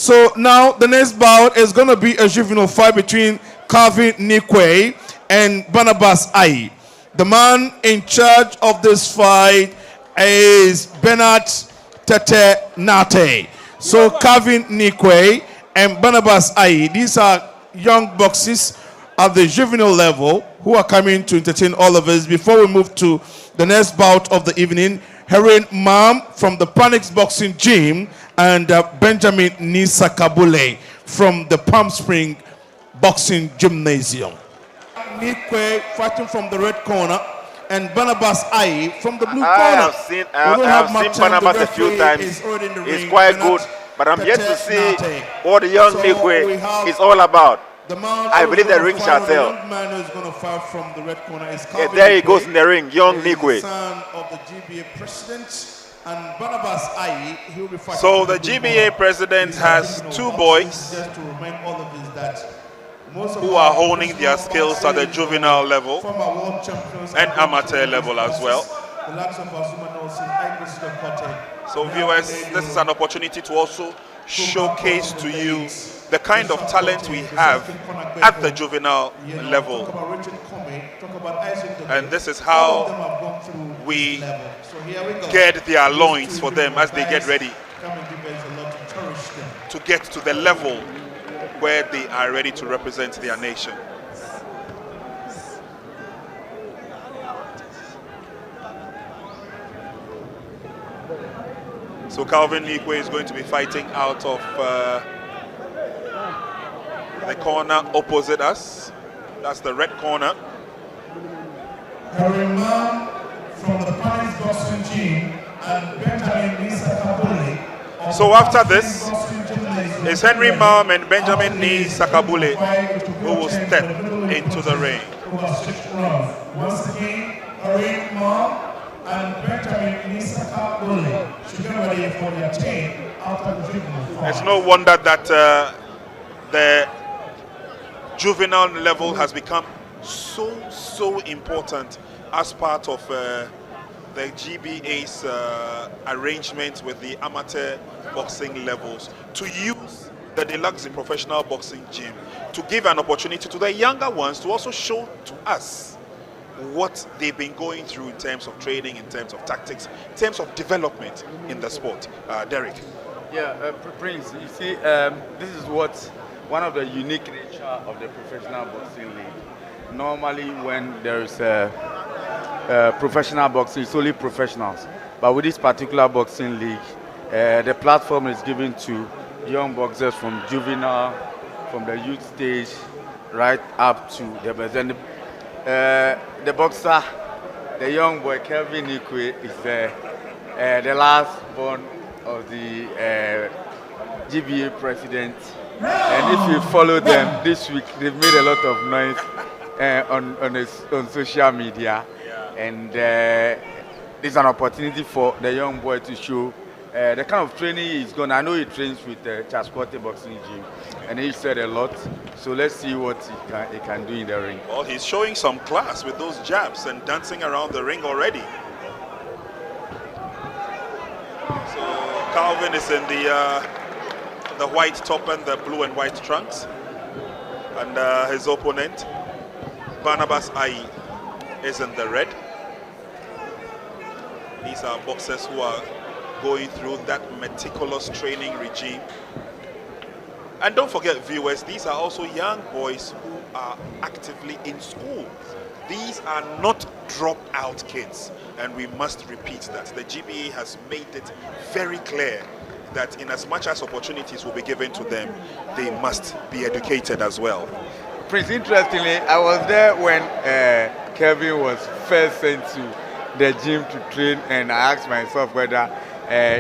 So now the next bout is going to be a juvenile fight between Neequaye and Barnabas Aryee. The man in charge of this fight is Bernard Tete Nate. So Neequaye and Barnabas Aryee, these are young boxers at the juvenile level who are coming to entertain all of us. Before we move to the next bout of the evening, Heroin Mam from the Panix Boxing Gym and Benjamin Nisakabule from the Palm Spring Boxing Gymnasium. Neequaye fighting from the red corner and Barnabas Aryee from the blue corner. I have seen Barnabas a few times. He's quite good, but I'm yet to see what the young Neequaye is all about. I believe the ring shall tell. There he goes in the ring, young Neequaye. So the GBA president has two boys who are honing their skills at the juvenile level and amateur level as well. So viewers, this is an opportunity to also showcase to you the kind of talent we have at the juvenile level. And this is how we get their loins for them as they get ready to get to the level where they are ready to represent their nation. So Calvin Neequaye is going to be fighting out of the corner opposite us. That's the red corner. From the Paris Boxing Gym and Benjamin Nisakabule. So after this is Henry Mam and Benjamin Nisakabule who will step into the ring. Once again, Henry Mam and Benjamin Nisakabule should get ready for their team after the juvenile fight. It's no wonder that the juvenile level has become so important as part of the GBA's arrangement with the amateur boxing levels to use the Deluxe Professional Boxing Gym to give an opportunity to the younger ones to also show to us what they've been going through in terms of training, in terms of tactics, in terms of development in the sport. Derek. Yeah, Prince, you see, this is one of the unique nature of the Professional Boxing League. Normally when there is professional boxing, it's only professionals. But with this particular boxing league, the platform is given to young boxers from juvenile, from the youth stage, right up to the best. And the boxer, the young boy, Kelvin Neequaye, is the last born of the GBA president. And if you follow them this week, they've made a lot of noise on social media. And this is an opportunity for the young boy to show the kind of training he's going. I know he trains with the Chasquote Boxing Gym, and he said a lot. So let's see what he can do in the ring. Well, he's showing some class with those jabs and dancing around the ring already. So Calvin is in the white top and the blue and white trunks, and his opponent Barnabas Aryee is in the red. These are boxers who are going through that meticulous training regime. And don't forget, viewers, these are also young boys who are actively in school. These are not dropout kids, and we must repeat that. The GBA has made it very clear that in as much as opportunities will be given to them, they must be educated as well. Prince, interestingly, I was there when Kevin was first sent to the gym to train, and I asked myself whether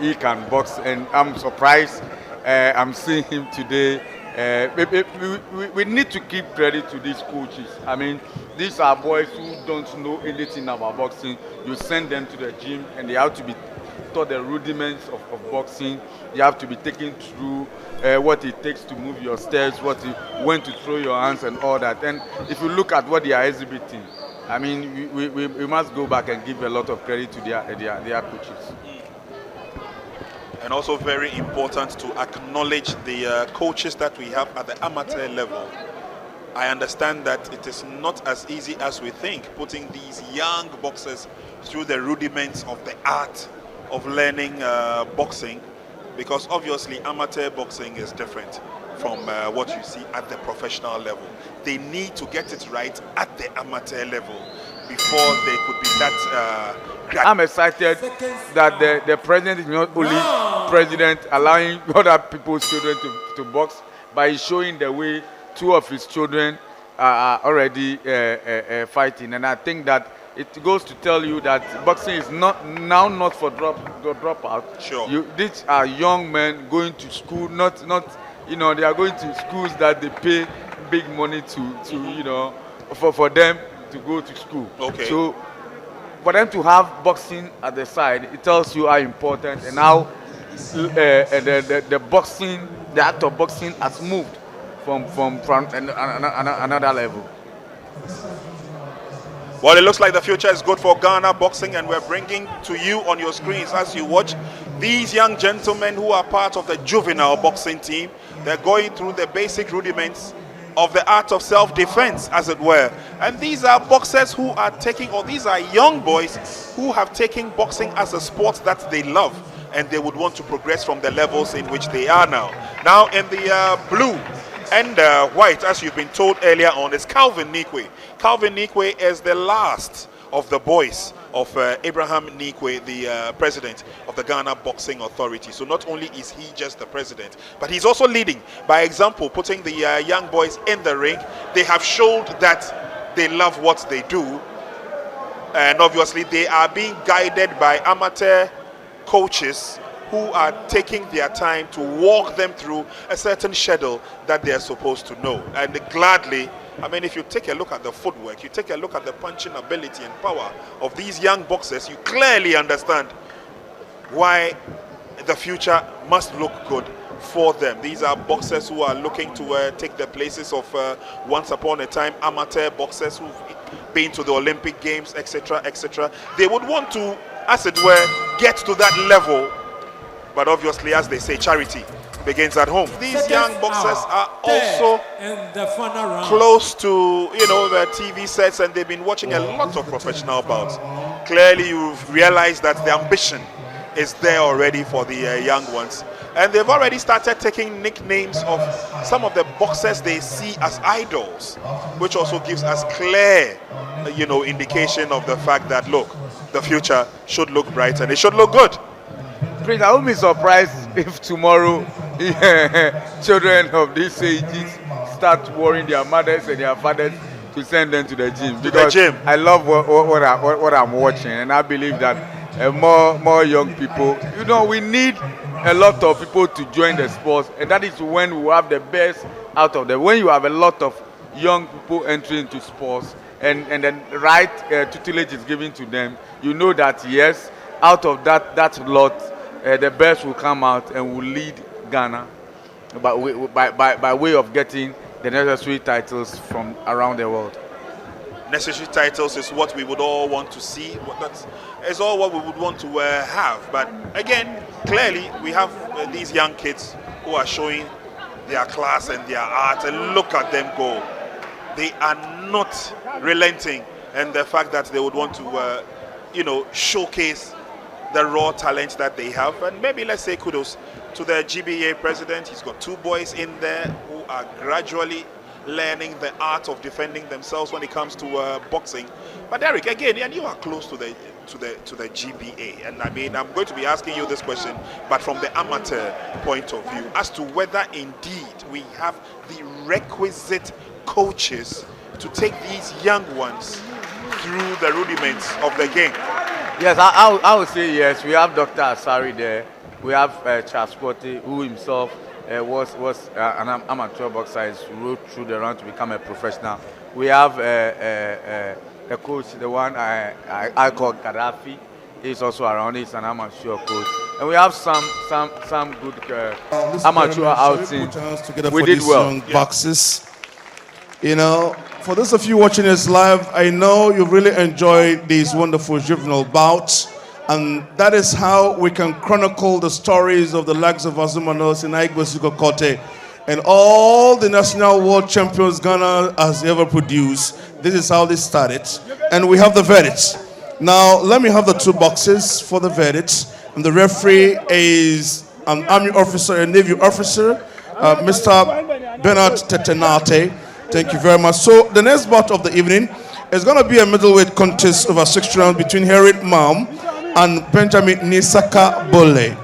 he can box, and I'm surprised I'm seeing him today. We need to give credit to these coaches. I mean, these are boys who don't know anything about boxing. You send them to the gym and they have to be taught the rudiments of boxing. You have to be taken through what it takes to move your steps, when to throw your hands and all that. And if you look at what they are exhibiting, I mean, we must go back and give a lot of credit to their coaches. And also very important to acknowledge the coaches that we have at the amateur level. I understand that it is not as easy as we think, putting these young boxers through the rudiments of the art of learning boxing, because obviously amateur boxing is different from what you see at the professional level. They need to get it right at the amateur level before they could be that I'm excited that the president is not only president allowing other people's children to box, but he's showing the way. Two of his children are already fighting, and I think that it goes to tell you that boxing is not for dropout. Sure. These are young men going to school, not they are going to schools that they pay big money to for them to go to school. Okay. So for them to have boxing at the side, it tells you how important and how the boxing, the act of boxing has moved from another level. Well, it looks like the future is good for Ghana boxing, and we're bringing to you on your screens as you watch these young gentlemen who are part of the juvenile boxing team. They're going through the basic rudiments of the art of self-defense, as it were. And these are boxers who are taking, or these are young boys who have taken boxing as a sport that they love, and they would want to progress from the levels in which they are now. Now in the blue and white, as you've been told earlier on, is Calvin Neequaye. Calvin Neequaye is the last of the boys of Abraham Neequaye, the president of the Ghana Boxing Authority. So not only is he just the president, but he's also leading by example, putting the young boys in the ring. They have showed that they love what they do, and obviously they are being guided by amateur coaches who are taking their time to walk them through a certain schedule that they are supposed to know. And gladly, I mean, if you take a look at the footwork, you take a look at the punching ability and power of these young boxers, you clearly understand why the future must look good for them. These are boxers who are looking to take the places of once upon a time amateur boxers who've been to the Olympic Games, etc., etc. They would want to, as it were, get to that level. But obviously, as they say, charity begins at home. These young boxers are also close to, their TV sets, and they've been watching a lot of professional bouts. Clearly, you've realized that the ambition is there already for the young ones. And they've already started taking nicknames of some of the boxers they see as idols, which also gives us clear, indication of the fact that, look, the future should look bright and it should look good. Prince, I won't be surprised if tomorrow children of these ages start worrying their mothers and their fathers to send them to the gym. Because I love what I'm watching, and I believe that more young people, we need a lot of people to join the sports, and that is when we have the best out of them. When you have a lot of young people entering into sports, and then right tutelage is given to them, you know that yes, out of that lot, the best will come out and will lead Ghana by way of getting the necessary titles from around the world. Necessary titles is what we would all want to see. It's all what we would want to have. But again, clearly we have these young kids who are showing their class and their art, and look at them go. They are not relenting, and the fact that they would want to, showcase the raw talent that they have. And maybe let's say kudos to the GBA president. He's got two boys in there who are gradually learning the art of defending themselves when it comes to boxing. But Derek, again, and you are close to the GBA, and I mean, I'm going to be asking you this question, but from the amateur point of view, as to whether indeed we have the requisite coaches to take these young ones through the rudiments of the game. Yes, I would say yes. We have Dr. Aryee there. We have Charles Porte, who himself was an amateur boxer, rode through the run to become a professional. We have a coach, the one I call Gaddafi. He's also around. He's an amateur coach, and we have some good amateur outings. We did well. Boxes. For those of you watching this live, I know you've really enjoyed these wonderful juvenile bouts And that is how we can chronicle the stories of the likes of Azumah Nelson, Igwe Kote, and all the national world champions Ghana has ever produced. This is how they started. And we have the verdicts. Now, let me have the 2 boxes for the verdicts. And the referee is an army officer, a navy officer, Mr. Bernard Tetenate. Thank you very much. So, the next bout of the evening is going to be a middleweight contest over 6 rounds between Harriet Mam and Benjamin Nisaka Bole.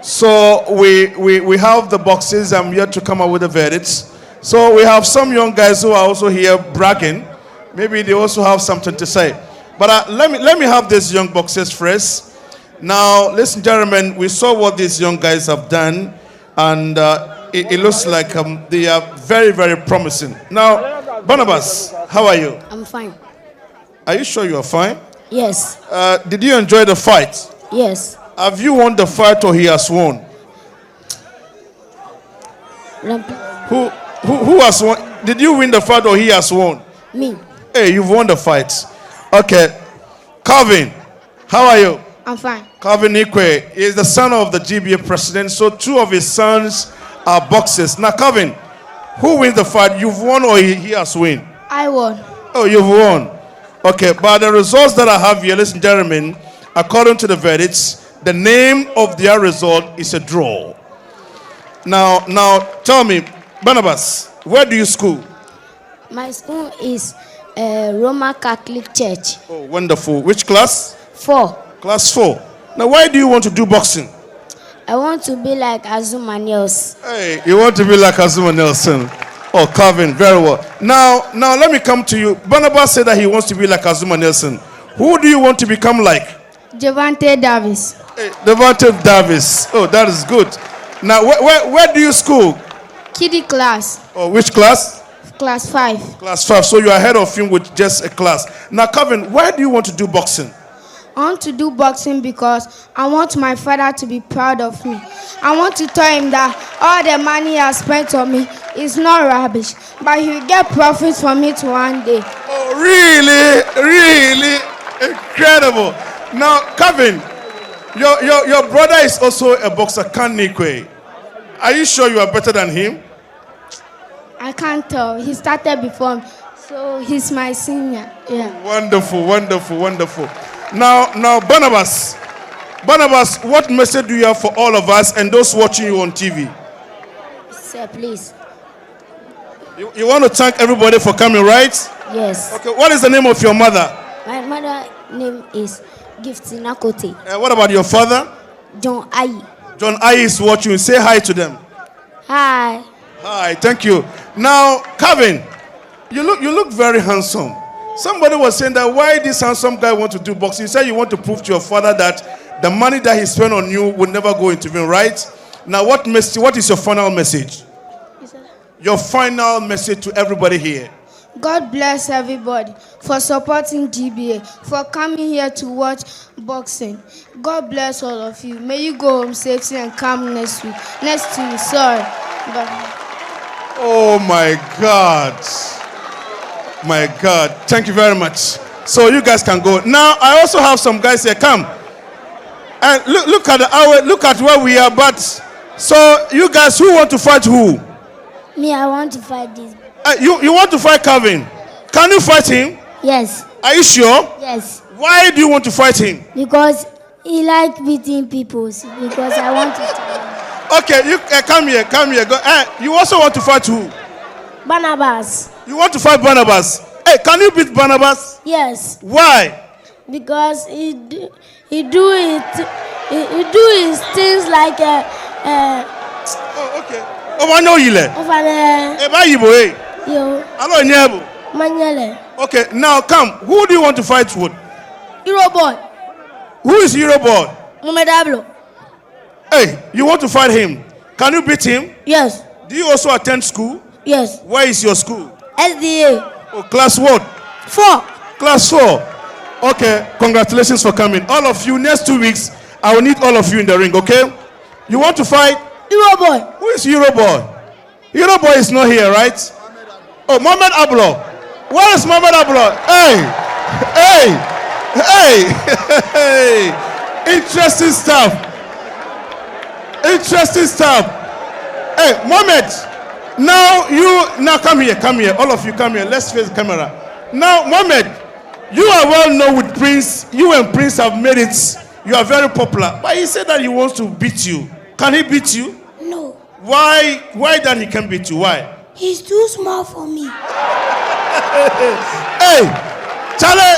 So we have the boxes. I'm yet to come up with the verdicts. So we have some young guys who are also here bragging. Maybe they also have something to say. But let me have these young boxers first. Now, ladies and gentlemen, we saw what these young guys have done, and it looks like they are very, very promising. Now, Barnabas, how are you? I'm fine. Are you sure you are fine? Yes. Did you enjoy the fight? Yes. Have you won the fight or he has won? Who has won? Did you win the fight or he has won? Me. Hey, you've won the fight. Okay. Calvin, how are you? I'm fine. Calvin Neequaye is the son of the GBA president, so 2 of his sons are boxers. Now, Calvin, who wins the fight? You've won or he has won? I won. Oh, you've won. Okay, but the results that I have here, ladies and gentlemen, according to the verdicts, the name of their result is a draw. Now, tell me, Barnabas, where do you school? My school is Roman Catholic Church. Oh, wonderful. Which class? 4. Class 4. Now, why do you want to do boxing? I want to be like Azumah Nelson. Hey, you want to be like Azumah Nelson? Oh, Calvin, very well. Now, let me come to you. Barnabas said that he wants to be like Azumah Nelson. Who do you want to become like? Javante Davis. Hey, Devante Davis. Oh, that is good. Now, where do you school? Kiddie class. Oh, which class? Class 5. Class 5. So you are ahead of him with just a class. Now, Calvin, why do you want to do boxing? I want to do boxing because I want my father to be proud of me. I want to tell him that all the money he has spent on me is not rubbish, but he will get profits from it one day. Oh, really? Really? Incredible. Now, Calvin, your brother is also a boxer, Kan Neequaye. Are you sure you are better than him? I can't tell. He started before me, so he's my senior. Yeah. Wonderful, wonderful, wonderful. Now, Barnabas, what message do you have for all of us and those watching you on TV? Sir, please. You want to thank everybody for coming, right? Yes. Okay, what is the name of your mother? My mother's name is Gifty Nakote. What about your father? John Aryee. John Aryee is watching. Say hi to them. Hi. Hi, thank you. Now, Calvin, you look very handsome. Somebody was saying that why this handsome guy want to do boxing? You said you want to prove to your father that the money that he spent on you will never go into him, right? Now, what is your final message? Your final message to everybody here. God bless everybody for supporting GBA, for coming here to watch boxing. God bless all of you. May you go home safely and come next week. Next week, sorry. But oh my God. My God. Thank you very much. So you guys can go. Now, I also have some guys here. Come. And look at the hour. Look at where we are. But so you guys, who want to fight who? me, I want to fight this. You want to fight Calvin? Can you fight him? Yes. Are you sure? Yes. Why do you want to fight him? Because he likes beating people. Because I want to tell him. Okay, you come here. Go. You also want to fight who? Barnabas. You want to fight Barnabas? Hey, can you beat Barnabas? Yes. Why? Because he do his things like Oh, okay. Oh, I know you. Yo. Hello, Nyebu. Manyele. Okay, now come. Who do you want to fight with? Hero boy. Who is Hero Boy? Mumedablo. Hey, you want to fight him? Can you beat him? Yes. Do you also attend school? Yes. Where is your school? SDA. Oh, class what? 4. Class 4. Okay, congratulations for coming. All of you, next 2 weeks, I will need all of you in the ring, okay? You want to fight? Hero boy. Who is Hero Boy? Hero Boy is not here, right? Oh, Mohamed Ablo. Where is Mohamed Ablo? Hey! Interesting stuff. Interesting stuff. Hey, Mohammed. Now come here. All of you come here. Let's face the camera. Now, Mohammed, you are well known with Prince. You and Prince have made it. You are very popular. But he said that he wants to beat you. Can he beat you? No. Why that he can beat you? Why? He's too small for me. Hey, Charlie,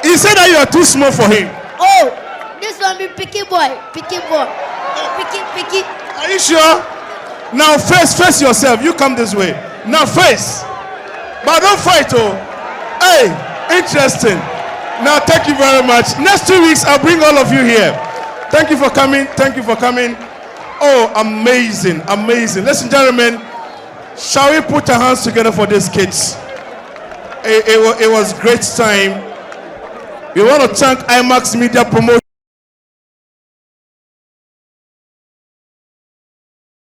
he said that you are too small for him. Oh, this one be picky boy. Picky. Are you sure? Now face yourself. You come this way. Now face. But don't fight, oh. Hey, interesting. Now thank you very much. Next 2 weeks, I'll bring all of you here. Thank you for coming. Oh, amazing. Ladies and gentlemen, shall we put our hands together for these kids? It was great time. We want to thank IMAX Media Promotion.